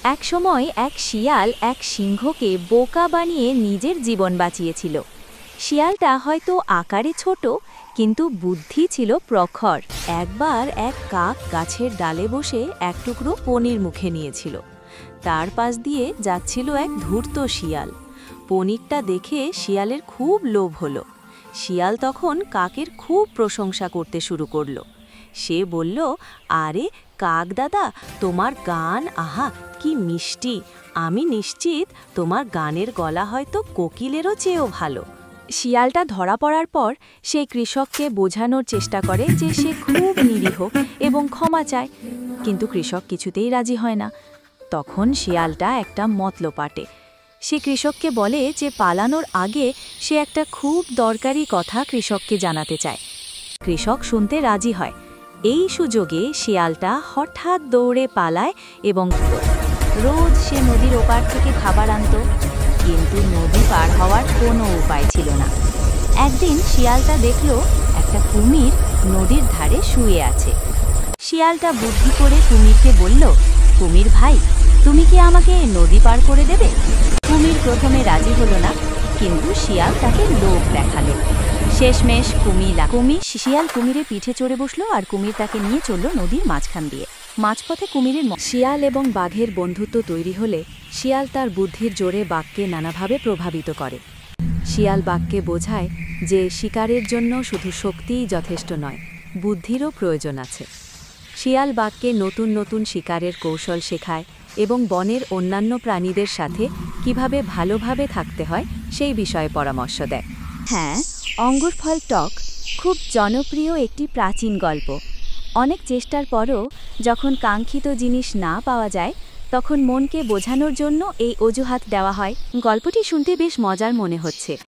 একসময় এক শিয়াল এক সিংহকে বোকা বানিয়ে নিজের জীবন বাঁচিয়েছিল। শিয়ালটা হয়তো আকারে ছোট, কিন্তু বুদ্ধি ছিল প্রখর। একবার এক কাক গাছের ডালে বসে এক টুকরো পনির মুখে নিয়েছিল। তার পাশ দিয়ে যাচ্ছিল এক ধূর্ত শিয়াল। পনিরটা দেখে শিয়ালের খুব লোভ হলো। শিয়াল তখন কাকের খুব প্রশংসা করতে শুরু করলো। সে বলল, আরে কাক দাদা, তোমার গান আহা কি মিষ্টি! আমি নিশ্চিত তোমার গানের গলা হয়তো কোকিলেরও চেয়েও ভালো। শিয়ালটা ধরা পড়ার পর সে কৃষককে বোঝানোর চেষ্টা করে যে সে খুব নিরীহ এবং ক্ষমা চায়, কিন্তু কৃষক কিছুতেই রাজি হয় না। তখন শিয়ালটা একটা মতলব আঁটে। সে কৃষককে বলে যে পালানোর আগে সে একটা খুব দরকারি কথা কৃষককে জানাতে চায়। কৃষক শুনতে রাজি হয়। এই সুযোগে শিয়ালটা হঠাৎ দৌড়ে পালায় এবং রোজ সে নদীর ওপার থেকে খাবার আনত, কিন্তু নদী পার হওয়ার কোনো উপায় ছিল না। একদিন শিয়ালটা দেখল একটা কুমির নদীর ধারে শুয়ে আছে। শিয়ালটা বুদ্ধি করে কুমিরকে বলল, কুমির ভাই, তুমি কি আমাকে নদী পার করে দেবে? কুমির প্রথমে রাজি হলো না, কিন্তু শিয়াল তাকে লোভ দেখালো। শেষমেশ শিয়াল কুমিরের পিঠে চড়ে বসলো আর কুমির তাকে নিয়ে চলল নদীর মাঝখান দিয়ে। মাঝপথে কুমিরের শিয়াল এবং বাঘের বন্ধুত্ব তৈরি হলে শিয়াল তার বুদ্ধির জোরে বাঘকে নানাভাবে প্রভাবিত করে। শিয়াল বাঘকে বোঝায় যে শিকারের জন্য শুধু শক্তিই যথেষ্ট নয়, বুদ্ধিরও প্রয়োজন আছে। শিয়াল বাঘকে নতুন নতুন শিকারের কৌশল শেখায় এবং বনের অন্যান্য প্রাণীদের সাথে কিভাবে ভালোভাবে থাকতে হয় সেই বিষয়ে পরামর্শ দেয়। হ্যাঁ, অঙ্গুর ফল টক খুব জনপ্রিয় একটি প্রাচীন গল্প। অনেক চেষ্টার পরও যখন কাঙ্ক্ষিত জিনিস না পাওয়া যায়, তখন মনকে বোঝানোর জন্য এই অজুহাত দেওয়া হয়। গল্পটি শুনতে বেশ মজার মনে হচ্ছে।